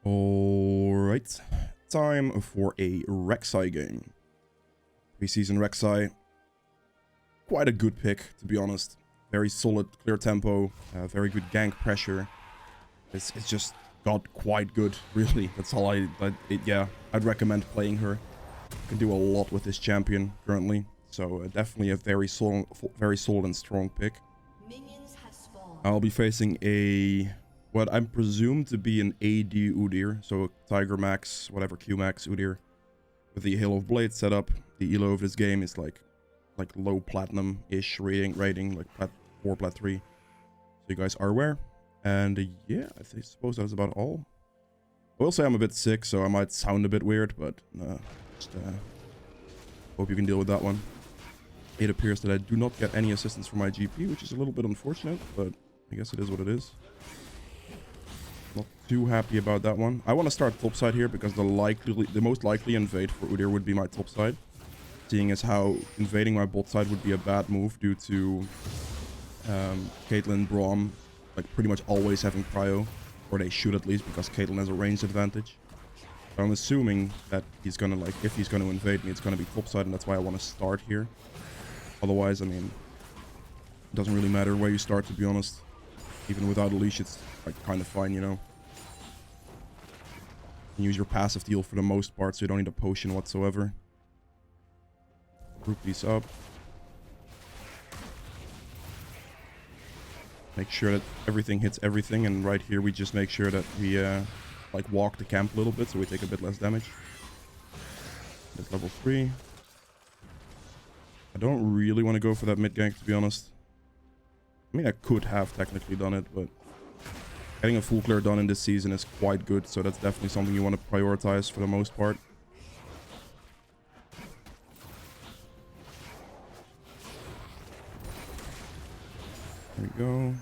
Alright, time for a Rek'sai game. Preseason Rek'sai. Quite a good pick, to be honest. Very solid, clear tempo, very good gank pressure. It's just got quite good, really. That's all yeah, I'd recommend playing her. You can do a lot with this champion currently. So definitely a very solid and strong pick. I'll be facing what I'm presumed to be an AD Udyr, so Tiger Max, whatever Q Max Udyr, with the Hail of Blade setup. The elo of this game is like low platinum-ish rating, like plat 4, plat 3. So you guys are aware. And yeah, I suppose that's about all. I will say I'm a bit sick, so I might sound a bit weird, but just hope you can deal with that one. It appears that I do not get any assistance from my GP, which is a little bit unfortunate, but I guess it is what it is. Not too happy about that one. I want to start topside here because the most likely invade for Udyr would be my topside. Seeing as how invading my bot side would be a bad move due to Caitlyn, Braum, like pretty much always having BRIO, or they should at least, because Caitlyn has a range advantage. So I'm assuming that he's gonna, like, if he's gonna invade me, it's gonna be topside, and that's why I want to start here. Otherwise, I mean, it doesn't really matter where you start, to be honest. Even without a leash, it's like kind of fine, you know. You can use your passive deal for the most part, so you don't need a potion whatsoever. Group these up. Make sure that everything hits everything, and right here we just make sure that we like walk the camp a little bit, so we take a bit less damage. That's level 3. I don't really want to go for that mid gank, to be honest. I mean, I could have technically done it, but getting a full clear done in this season is quite good, so that's definitely something you want to prioritize for the most part. There we go.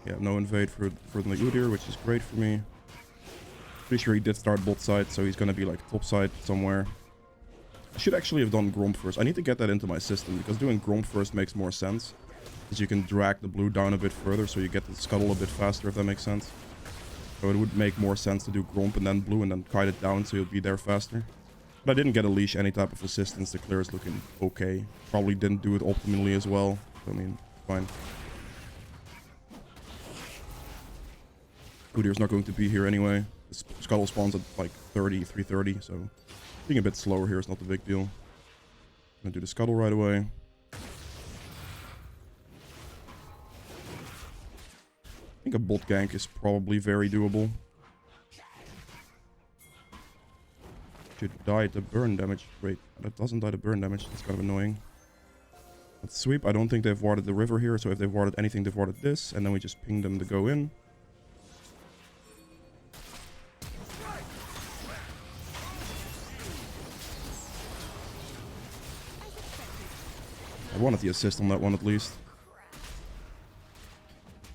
Yeah, no invade for the Udyr, which is great for me. Pretty sure he did start bot side, so he's gonna be like top side somewhere. I should actually have done Gromp first. I need to get that into my system, because doing Gromp first makes more sense. Because you can drag the blue down a bit further, so you get the scuttle a bit faster, if that makes sense. So it would make more sense to do Gromp and then blue and then kite it down so you'll be there faster. But I didn't get a leash, any type of assistance. The clear is looking okay. Probably didn't do it optimally as well. I mean, fine. Udyr's not going to be here anyway. The scuttle spawns at like 330, so being a bit slower here is not the big deal. I'm gonna do the scuttle right away. I think a bot gank is probably very doable. Should die to burn damage. Wait, that doesn't die to burn damage. That's kind of annoying. Let's sweep. I don't think they've warded the river here, so if they've warded anything, they've warded this, and then we just ping them to go in. I wanted the assist on that one at least.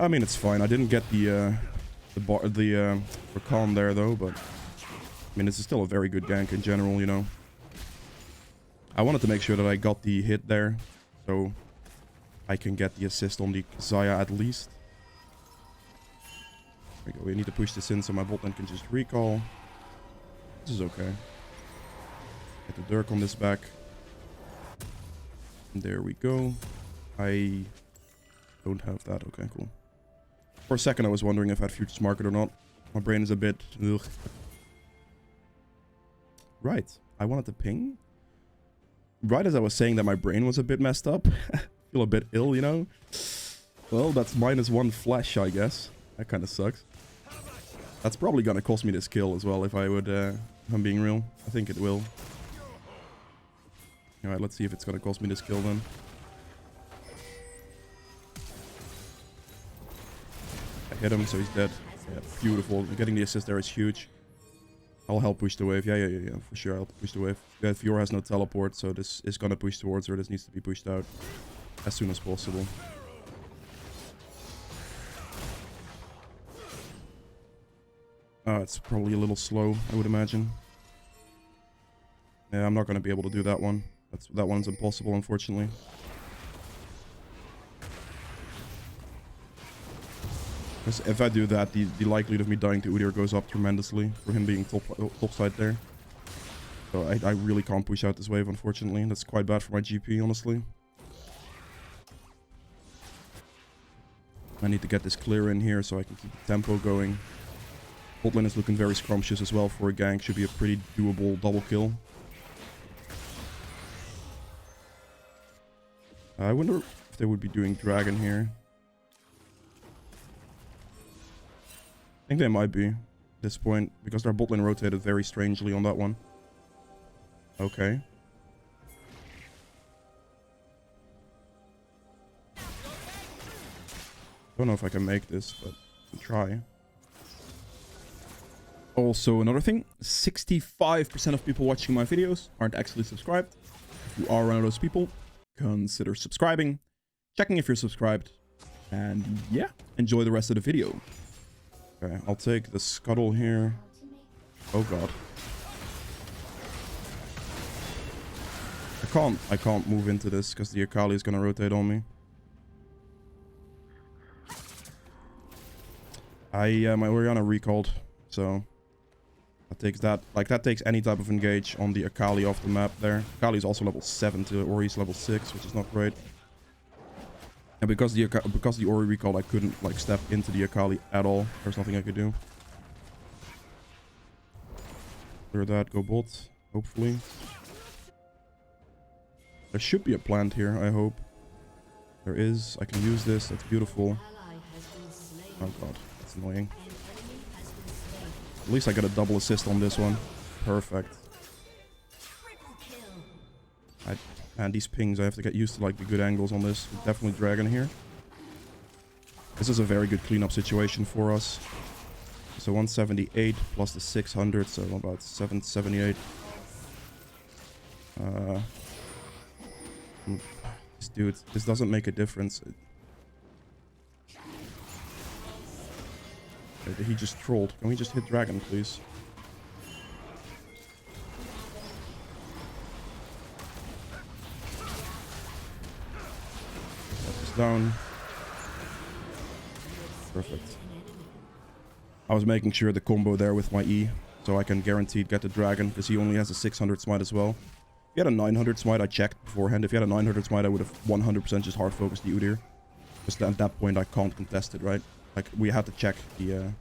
I mean, it's fine. I didn't get the calm there though, but I mean, this is still a very good gank in general, you know. I wanted to make sure that I got the hit there, so I can get the assist on the Xayah at least. There we go. We need to push this in so my bot lane can just recall. This is okay. Get the Dirk on this back. There we go. I don't have that. Okay, cool. For a second I was wondering if I had Future's Market or not. My brain is a bit... Ugh. Right. I wanted to ping. Right as I was saying that my brain was a bit messed up. I feel a bit ill, you know? Well, that's -1 flash, I guess. That kind of sucks. That's probably gonna cost me this kill as well if I would... if I'm being real. I think it will. Alright, let's see if it's gonna cost me this kill then. I hit him, so he's dead. Yeah, beautiful. Getting the assist there is huge. I'll help push the wave. Yeah, for sure. I'll push the wave. Fiora has no teleport, so this is gonna push towards her. This needs to be pushed out as soon as possible. It's probably a little slow, I would imagine. Yeah, I'm not gonna be able to do that one. That one's impossible, unfortunately. Because if I do that, the likelihood of me dying to Udyr goes up tremendously for him being top side there. So I really can't push out this wave, unfortunately. That's quite bad for my GP, honestly. I need to get this clear in here so I can keep the tempo going. Bot lane is looking very scrumptious as well for a gank. Should be a pretty doable double kill. I wonder if they would be doing dragon here. I think they might be at this point, because their bot lane rotated very strangely on that one. Okay. Don't know if I can make this, but I'll try. Also, another thing, 65% of people watching my videos aren't actually subscribed. If you are one of those people, consider subscribing, checking if you're subscribed, and yeah, enjoy the rest of the video. Okay, I'll take the scuttle here. Oh god. I can't move into this because the Akali is gonna rotate on me. My Orianna recalled, so that takes that. Like, that takes any type of engage on the Akali off the map there. Akali is also level 7 to Ori's level 6, which is not great. And because the Ori recalled, I couldn't like step into the Akali at all. There's nothing I could do. Clear that, go bot, hopefully. There should be a plant here, I hope. There is. I can use this. That's beautiful. Oh god, that's annoying. At least I got a double assist on this one. Perfect. And these pings, I have to get used to like the good angles on this. Definitely dragon here. This is a very good cleanup situation for us. So 178 plus the 600, so about 778. Dude, this doesn't make a difference. He just trolled. Can we just hit dragon, please? That is down. Perfect. I was making sure the combo there with my E, so I can guaranteed get the dragon, because he only has a 600 smite as well. If he had a 900 smite, I checked beforehand. If he had a 900 smite, I would have 100% just hard focused the Udyr. Because at that point, I can't contest it, right? Like, we had to check the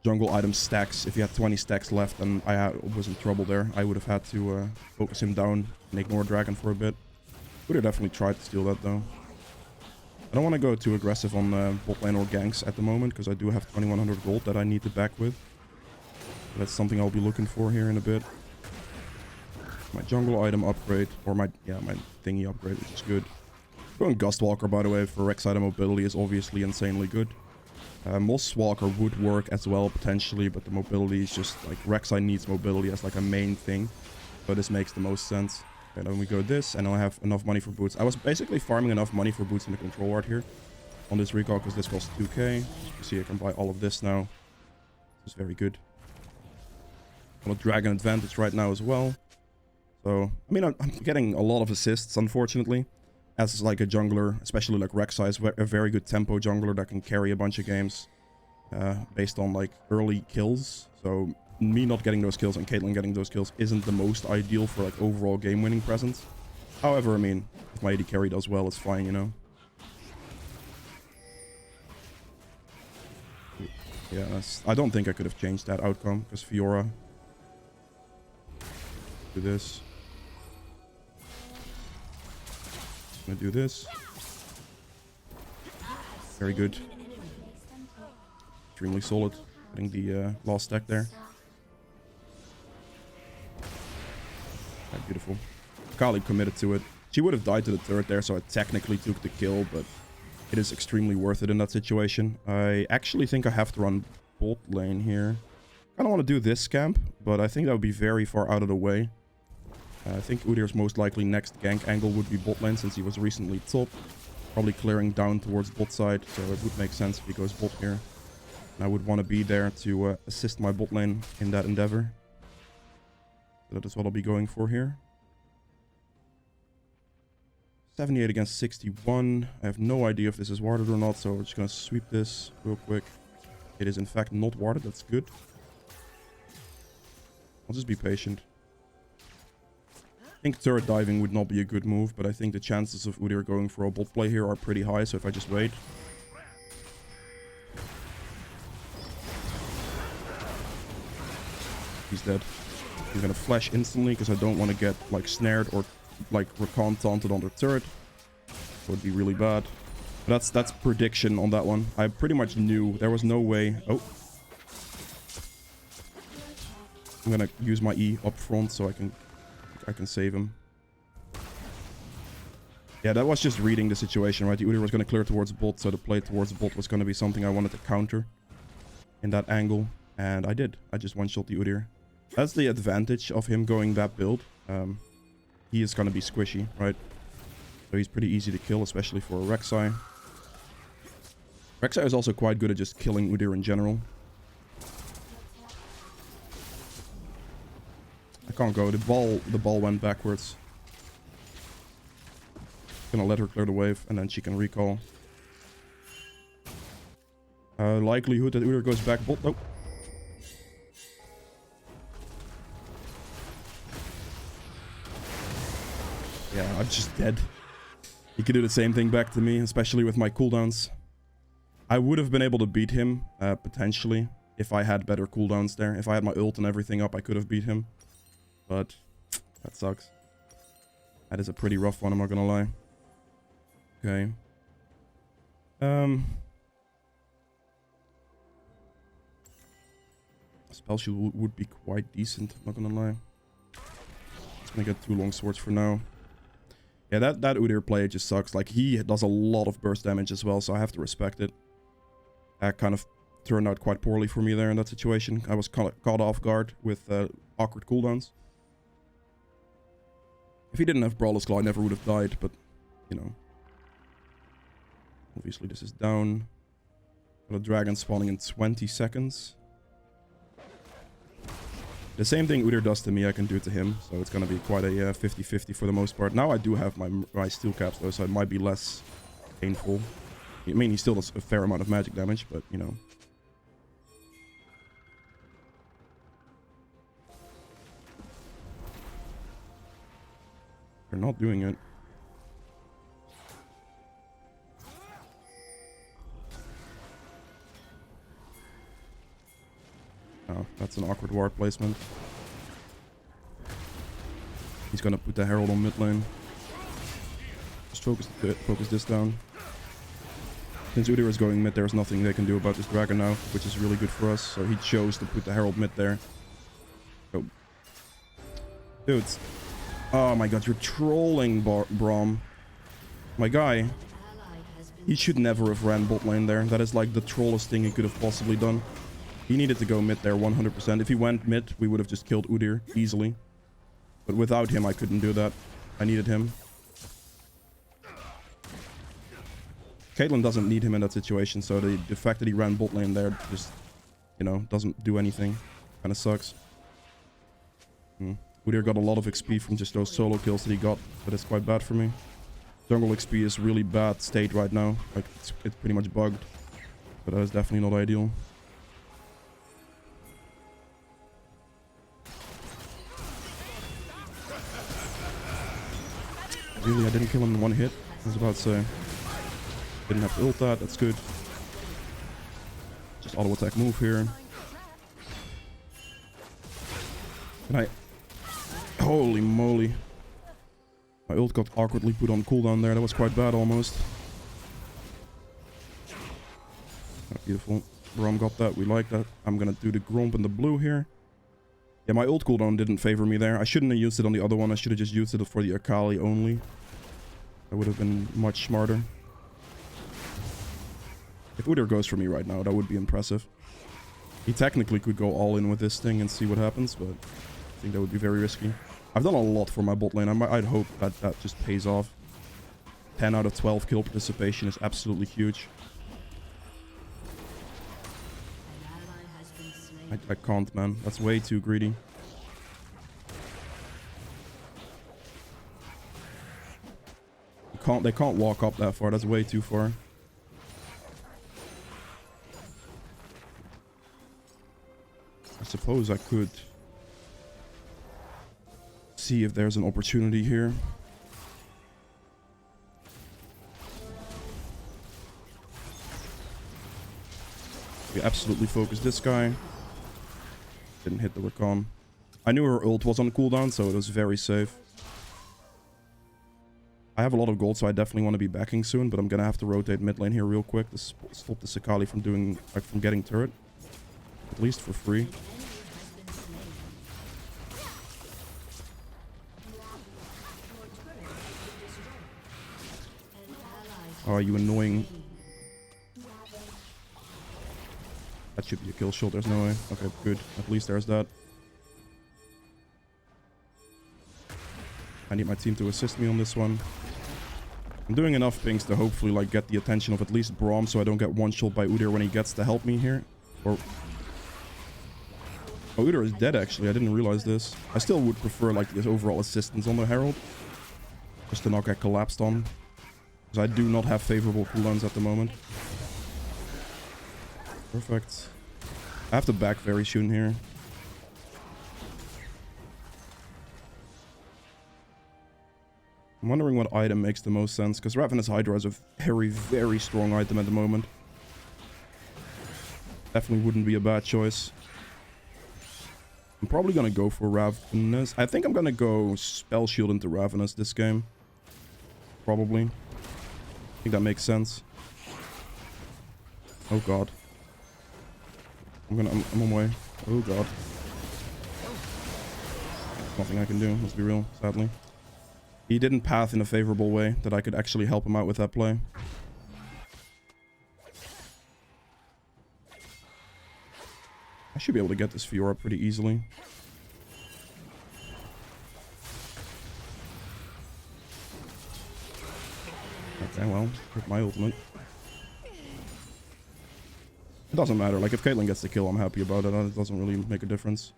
jungle item stacks. If he had 20 stacks left and I was in trouble there, I would have had to focus him down and ignore dragon for a bit. Would have definitely tried to steal that, though. I don't want to go too aggressive on bot lane or ganks at the moment, because I do have 2100 gold that I need to back with. That's something I'll be looking for here in a bit. My jungle item upgrade, or my thingy upgrade, which is good. Going Gustwalker, by the way, for Rek'sai mobility is obviously insanely good. Mosswalker would work as well, potentially, but the mobility is just, like, Rek'sai needs mobility as, like, a main thing. So this makes the most sense. Okay, then we go this, and I have enough money for boots. I was basically farming enough money for boots in the control art here on this recall, because this costs 2k. You see, I can buy all of this now. This is very good. Got a dragon advantage right now as well. So, I mean, I'm getting a lot of assists, unfortunately. As like a jungler, especially like Rek'sai is a very good tempo jungler that can carry a bunch of games based on like early kills. So me not getting those kills and Caitlyn getting those kills isn't the most ideal for like overall game winning presence. However, I mean, if my AD carry does well, it's fine, you know. Yeah, I don't think I could have changed that outcome, because Fiora. Do this. I'm gonna do this. Very good. Extremely solid. Getting the last stack there. Right, beautiful. Kali committed to it. She would have died to the turret there, so I technically took the kill, but it is extremely worth it in that situation. I actually think I have to run bot lane here. I don't want to do this camp, but I think that would be very far out of the way. I think Udyr's most likely next gank angle would be bot lane, since he was recently top. Probably clearing down towards bot side, so it would make sense if he goes bot here. And I would want to be there to assist my bot lane in that endeavor. So that is what I'll be going for here. 78 against 61. I have no idea if this is warded or not, so we're just gonna sweep this real quick. It is in fact not warded, that's good. I'll just be patient. I think turret diving would not be a good move, but I think the chances of Udyr going for a bot play here are pretty high, so if I just wait. He's dead. He's gonna flash instantly because I don't want to get like snared or like recon taunted on the turret. That would be really bad. But that's prediction on that one. I pretty much knew there was no way. Oh. I'm gonna use my E up front so I can save him. Yeah, that was just reading the situation, right? The Udyr was gonna clear towards bot, so the play towards bot was gonna be something I wanted to counter in that angle. And I did. I just one-shot the Udyr. That's the advantage of him going that build. He is going to be squishy, right? So he's pretty easy to kill, especially for a Rek'sai. Rek'sai is also quite good at just killing Udyr in general. I can't go. The ball went backwards. Gonna let her clear the wave, and then she can recall. Likelihood that Udyr goes back bot. Nope. Yeah, I'm just dead. He could do the same thing back to me, especially with my cooldowns. I would have been able to beat him, potentially, if I had better cooldowns there. If I had my ult and everything up, I could have beat him. But that sucks. That is a pretty rough one, I'm not gonna lie. Okay. Spell shield would be quite decent, I'm not gonna lie. Just gonna get 2 long swords for now. Yeah, that Udyr play just sucks. Like, he does a lot of burst damage as well, so I have to respect it. That kind of turned out quite poorly for me there in that situation. I was caught off guard with awkward cooldowns. If he didn't have Brawler's Claw, I never would have died, but, you know. Obviously, this is down. Got a dragon spawning in 20 seconds. The same thing Udyr does to me, I can do to him. So it's going to be quite a 50-50 for the most part. Now I do have my steel caps, though, so it might be less painful. I mean, he still does a fair amount of magic damage, but, you know. They're not doing it. Oh, that's an awkward ward placement. He's gonna put the Herald on mid lane. Just focus this down. Since Udyr is going mid, there's nothing they can do about this dragon now, which is really good for us. So he chose to put the Herald mid there. Oh. Dudes. Oh my god, you're trolling, Braum. My guy. He should never have ran bot lane there. That is like the trollest thing he could have possibly done. He needed to go mid there 100%. If he went mid, we would have just killed Udyr easily. But without him, I couldn't do that. I needed him. Caitlyn doesn't need him in that situation, so the fact that he ran bot lane there just, you know, doesn't do anything. Kind of sucks. Udyr got a lot of XP from just those solo kills that he got, but it's quite bad for me. Jungle XP is really bad state right now. Like, it's pretty much bugged. But that is definitely not ideal. Really, I didn't kill him in one hit. I was about to say. Didn't have to ult that, that's good. Just auto attack move here. And I... Holy moly. My ult got awkwardly put on cooldown there. That was quite bad almost. Oh, beautiful. Braum got that. We like that. I'm gonna do the Gromp and the blue here. Yeah, my ult cooldown didn't favor me there. I shouldn't have used it on the other one. I should have just used it for the Akali only. That would have been much smarter. If Udyr goes for me right now, that would be impressive. He technically could go all in with this thing and see what happens, but I think that would be very risky. I've done a lot for my bot lane. I'd hope that that just pays off. 10 out of 12 kill participation is absolutely huge. I can't, man. That's way too greedy. You They can't walk up that far. That's way too far. I suppose I could see if there's an opportunity here. We absolutely focused this guy. Didn't hit the recon. I knew her ult was on cooldown, so it was very safe. I have a lot of gold, so I definitely want to be backing soon, but I'm gonna have to rotate mid lane here real quick to stop the Sakali from from getting turret. At least for free. Oh, you annoying. That should be a kill shot, there's no way. Okay, good. At least there's that. I need my team to assist me on this one. I'm doing enough things to hopefully like get the attention of at least Braum so I don't get one-shot by Udyr when he gets to help me here. Or... Oh, Udyr is dead actually, I didn't realize this. I still would prefer like this overall assistance on the Herald. Just to not get collapsed on. Because I do not have favorable cooldowns at the moment. Perfect. I have to back very soon here. I'm wondering what item makes the most sense, because Ravenous Hydra is a very, very strong item at the moment. Definitely wouldn't be a bad choice. I'm probably gonna go for Ravenous. I think I'm gonna go Spell Shield into Ravenous this game. Probably. I think that makes sense. Oh god. I'm on my way. Oh god. Nothing I can do, let's be real, sadly. He didn't path in a favorable way that I could actually help him out with that play. I should be able to get this Fiora pretty easily. Okay, well, hit my ultimate. It doesn't matter, like if Caitlyn gets the kill, I'm happy about it. It doesn't really make a difference.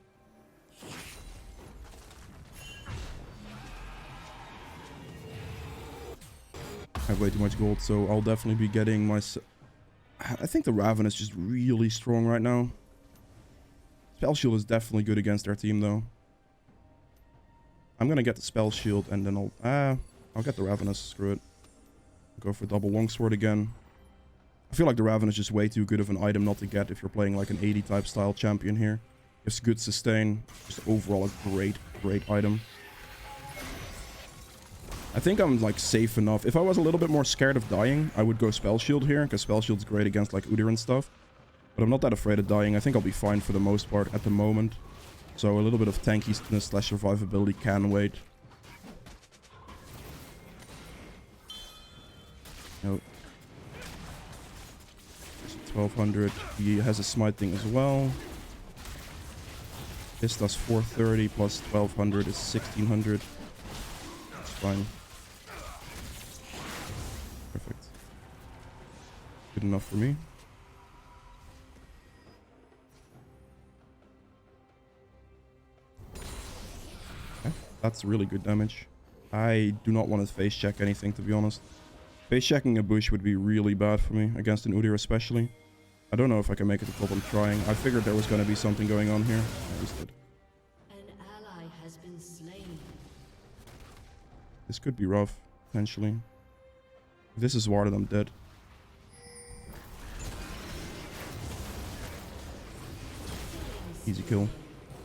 I have way too much gold, so I'll definitely be getting my... I think the Raven is just really strong right now. Spell Shield is definitely good against our team, though. I'm gonna get the Spell Shield, and then I'll get the Ravenous, screw it. Go for double longsword again. I feel like the Raven is just way too good of an item not to get if you're playing like an 80 type style champion here. It's good sustain, just overall a great item. I think I'm like safe enough. If I was a little bit more scared of dying, I would go Spell Shield here, because Spell Shield's great against like Udyr and stuff. But I'm not that afraid of dying. I think I'll be fine for the most part at the moment. So a little bit of tankiness / survivability can wait. Nope. 1200. He has a smite thing as well. This does 430 plus 1200 is 1600. It's fine. Perfect. Good enough for me. Okay, that's really good damage. I do not want to face check anything, to be honest. Face checking a bush would be really bad for me, against an Udyr especially. I don't know if I can make it to top, I'm trying. I figured there was going to be something going on here. I just did. An ally has been slain. This could be rough, potentially. If this is warded, I'm dead. Easy kill.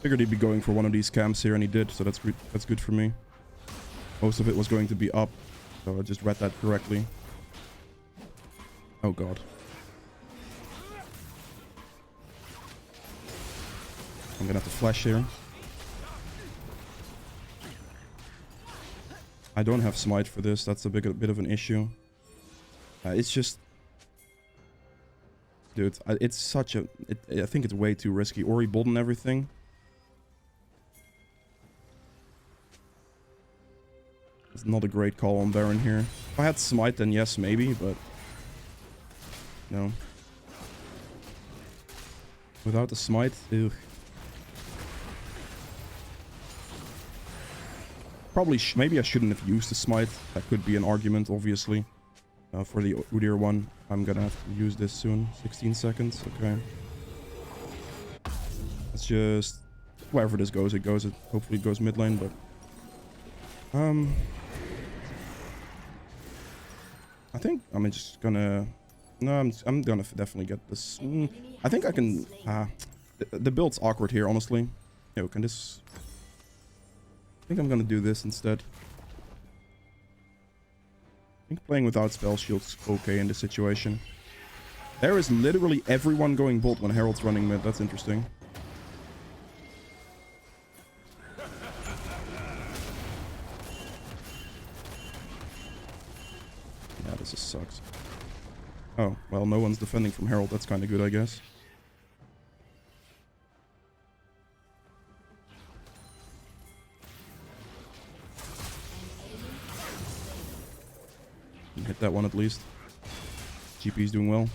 Figured he'd be going for one of these camps here, and he did, so that's good for me. Most of it was going to be up, so I just read that correctly. Oh god. I'm gonna have to flash here. I don't have smite for this, that's a bit of an issue. It's just... Dude, it's such a... I think it's way too risky. Ori Bolt and everything. It's not a great call on Baron here. If I had smite, then yes, maybe, but... No. Without the smite, ugh. Probably, maybe I shouldn't have used the smite. That could be an argument, obviously. For the Udyr one, I'm gonna have to use this soon. 16 seconds, okay. Let's just... Wherever this goes, it goes. Hopefully it goes mid lane, but... I think I'm just gonna... No, I'm gonna definitely get this. I think I can... the build's awkward here, honestly. Yo, can this... I think I'm gonna do this instead. I think playing without spell shield's okay in this situation. There is literally everyone going bolt when Herald's running mid. That's interesting. Yeah, this just sucks. Oh, well, no one's defending from Herald. That's kind of good, I guess. Hit that one at least. GP's doing well.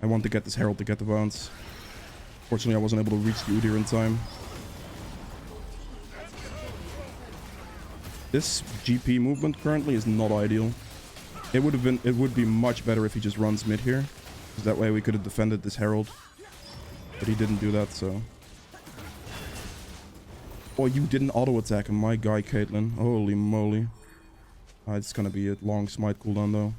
I want to get this Herald to get the bounce. Fortunately, I wasn't able to reach the Udyr in time. This GP movement currently is not ideal. It would be much better if he just runs mid here. Because that way we could have defended this Herald. But he didn't do that, so... Oh, you didn't auto-attack him. My guy, Caitlyn. Holy moly. It's gonna be a long smite cooldown, though.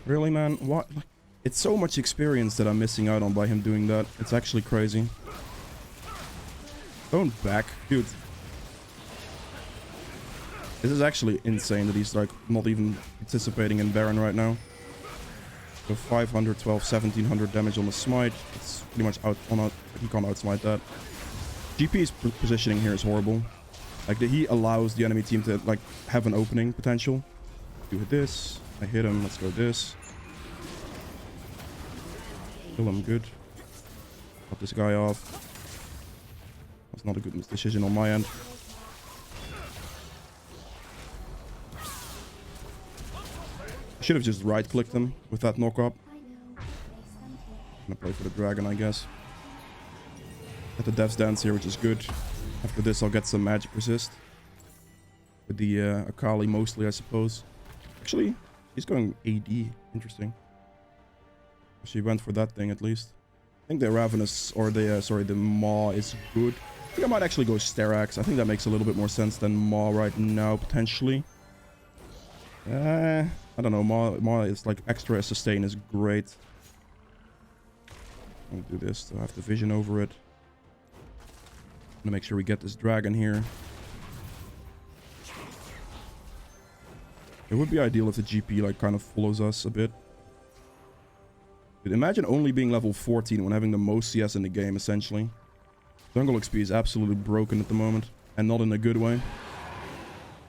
Really, man? What? It's so much experience that I'm missing out on by him doing that. It's actually crazy. Don't back. Dude. This is actually insane that he's, like, not even participating in Baron right now. So 500, 12, 1700 damage on the smite. It's pretty much out on out. He can't outsmite that. GP's positioning here is horrible. Like, he allows the enemy team to, like, have an opening potential. Do this. I hit him. Let's go this. Kill him good. Cut this guy off. That's not a good decision on my end. I should have just right-clicked him with that knock-up. I'm gonna play for the dragon, I guess. Got the Death's Dance here, which is good. After this, I'll get some magic resist. With the Akali mostly, I suppose. Actually, he's going AD. Interesting. She went for that thing, at least. I think the Ravenous, or the, sorry, the Maw is good. I think I might actually go Sterax. I think that makes a little bit more sense than Maw right now, potentially. I don't know, Maw is like extra sustain is great. I'm gonna do this to have the vision over it. I'm gonna make sure we get this dragon here. It would be ideal if the GP like kind of follows us a bit. Dude, imagine only being level 14 when having the most CS in the game, essentially. Jungle XP is absolutely broken at the moment, and not in a good way.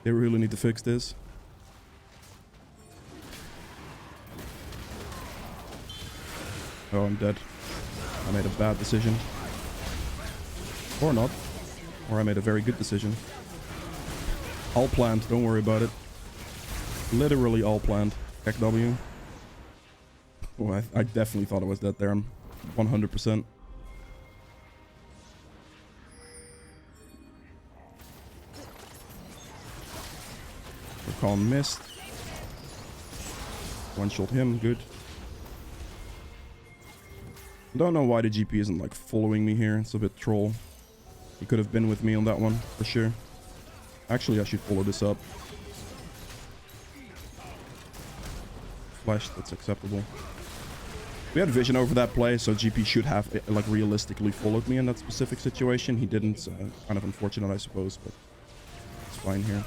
They really need to fix this. Oh, I'm dead. I made a bad decision. Or not. Or I made a very good decision. All planned, don't worry about it. Literally all planned. Heck W. Oh, I definitely thought I was dead there. I'm 100%. Calm missed. One shot him, good. Don't know why the GP isn't like following me here. It's a bit troll. He could have been with me on that one for sure. Actually, I should follow this up. Flash, that's acceptable. We had vision over that play, so GP should have like realistically followed me in that specific situation. He didn't. Kind of unfortunate, I suppose, but it's fine here.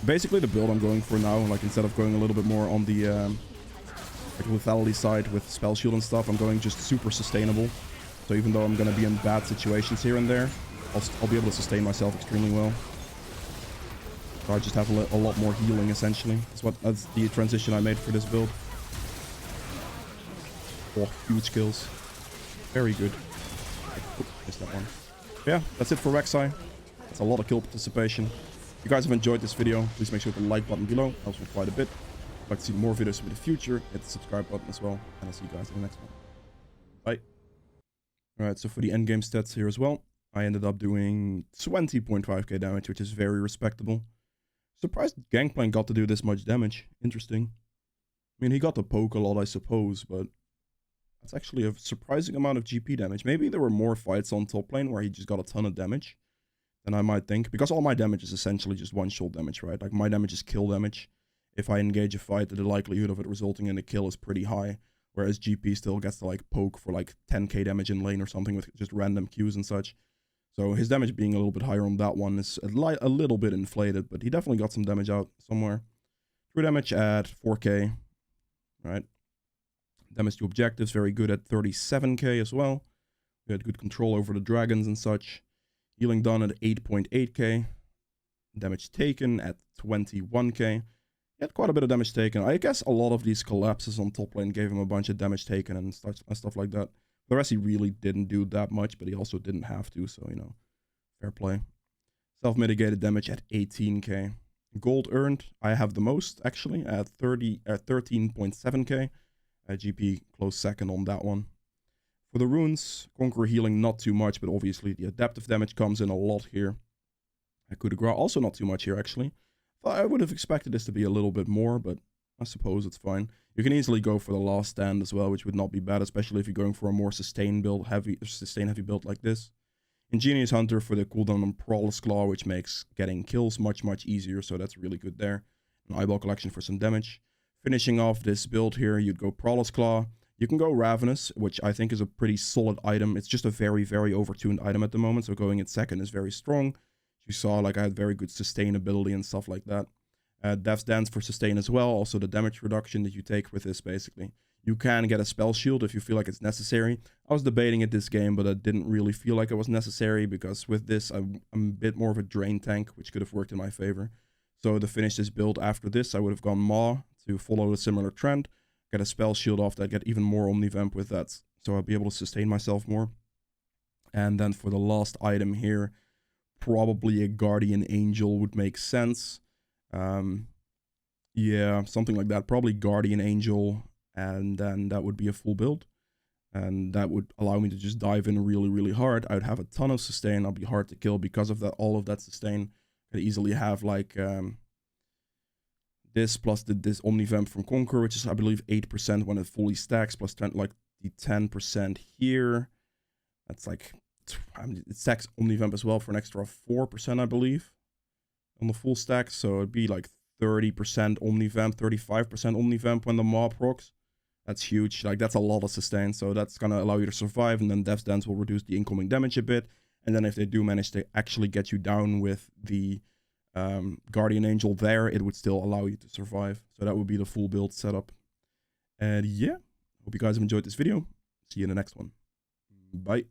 Basically, the build I'm going for now, like instead of going a little bit more on the like lethality side with spell shield and stuff, I'm going just super sustainable. So even though I'm going to be in bad situations here and there, I'll be able to sustain myself extremely well. So I just have a lot more healing, essentially. That's the transition I made for this build. Oh, huge kills. Very good. Oh, missed that one. Yeah, that's it for Rek'sai. It's a lot of kill participation. If you guys have enjoyed this video, please make sure to like button below. Helps me quite a bit. If you'd like to see more videos in the future, hit the subscribe button as well. And I'll see you guys in the next one. Bye. Alright, so for the endgame stats here as well, I ended up doing 20.5k damage, which is very respectable. Surprised Gangplank got to do this much damage. Interesting. I mean, he got to poke a lot, I suppose, but that's actually a surprising amount of GP damage. Maybe there were more fights on top lane where he just got a ton of damage than I might think. Because all my damage is essentially just one-shot damage, right? Like, my damage is kill damage. If I engage a fight, the likelihood of it resulting in a kill is pretty high. Whereas GP still gets to, like, poke for, like, 10k damage in lane or something with just random Qs and such. So his damage being a little bit higher on that one is a little bit inflated, but he definitely got some damage out somewhere. True damage at 4k, right? Damage to objectives, very good at 37k as well. We had good control over the dragons and such. Healing done at 8.8k. Damage taken at 21k. He had quite a bit of damage taken. I guess a lot of these collapses on top lane gave him a bunch of damage taken and stuff like that. The rest he really didn't do that much, but he also didn't have to, so, you know, fair play. Self-mitigated damage at 18k. Gold earned, I have the most, actually, at 13.7k. GP close second on that one. For the runes, Conqueror healing not too much, but obviously the adaptive damage comes in a lot here. Coup de grace also not too much here, actually. I would have expected this to be a little bit more, but I suppose it's fine. You can easily go for the last stand as well, which would not be bad, especially if you're going for a more sustain heavy build like this. Ingenious Hunter for the cooldown on Prowler's Claw, which makes getting kills much easier, so that's really good there. An Eyeball Collection for some damage. Finishing off this build here, you'd go Prowler's Claw. You can go Ravenous, which I think is a pretty solid item. It's just a very overtuned item at the moment, so going in second is very strong. You saw, like, I had very good sustainability and stuff like that. Death's Dance for sustain as well, also the damage reduction that you take with this, basically. You can get a spell shield if you feel like it's necessary. I was debating it this game, but I didn't really feel like it was necessary, because with this, I'm a bit more of a drain tank, which could have worked in my favor. So to finish this build after this, I would have gone Maw to follow a similar trend, get a spell shield off that, get even more Omnivamp with that, so I'll be able to sustain myself more. And then for the last item here, probably a Guardian Angel would make sense. Yeah, something like that. Probably Guardian Angel, and then that would be a full build. And that would allow me to just dive in really hard. I'd have a ton of sustain. I'll be hard to kill because of that. All of that sustain. I'd easily have, like, this plus this Omnivamp from Conqueror, which is, I believe, 8% when it fully stacks, plus 10, like the 10% here. That's like, I mean, it stacks Omnivamp as well for an extra 4%, I believe, on the full stack. So it'd be like 30% Omnivamp, 35% Omnivamp when the Maw procs. That's huge. Like, that's a lot of sustain. So that's gonna allow you to survive, and then Death's Dance will reduce the incoming damage a bit. And then if they do manage to actually get you down with the Guardian Angel there, it would still allow you to survive. So that would be the full build setup. And yeah, hope you guys have enjoyed this video. See you in the next one. Bye.